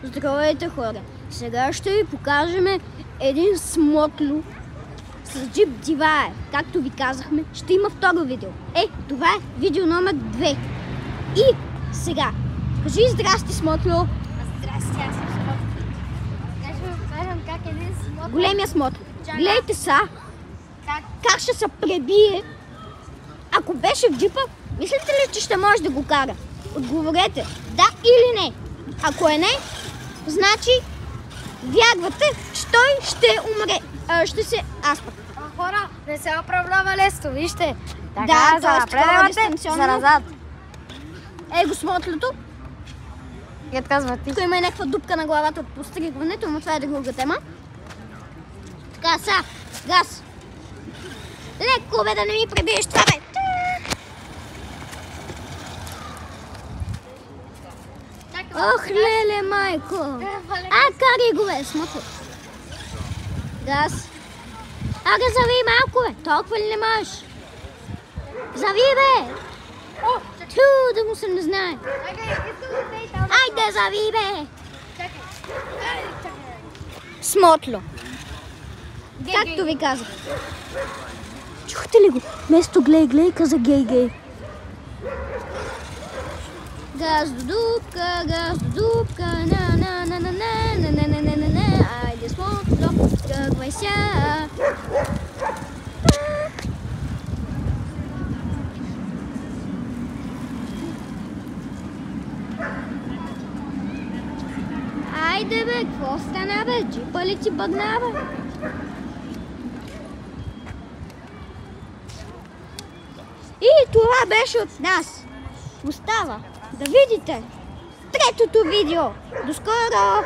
Здравейте, хора! Сега ще ви покажем един смотло с джип Divide. Както ви казахме, ще има второ видео. Това е видео номер 2. И сега, кажи здрасти, смотло. Здрасти, аз съм смотло. Сега ще ви покажем как един смотло... Големия смотло. Гледайте са. Как ще се пребие. Ако беше в джипа, мислите ли, че ще може да го кара? Отговорете, да или не. Ако е не, значи вярвате, че той ще умре. Ще се аспа. Хора, не се управлява лесно, вижте. Да, за напред, за назад. Го смотлото. Как казва ти? Тук има някаква дупка на главата от постригването, но това е друга тема. Така, са, газ. Леко, бе, да не ми пребиеш това, бе. Ох, леле, майко. Карай го, бе, смотло. Газ. Ага, зави малко, бе. Толкова ли не можеш? Зави, бе. Да му се не знае. Айде, зави, бе. Смотло. Както ви казах. Чухте ли го? Место глей, каза гей. Газ до дупка, на. Айде, смотло, скъгвай ся. Айде, бе, какво стана, бе? Джипа ли ти бъгна, бе? И това беше от нас. Остава да видите третото видео. До скоро!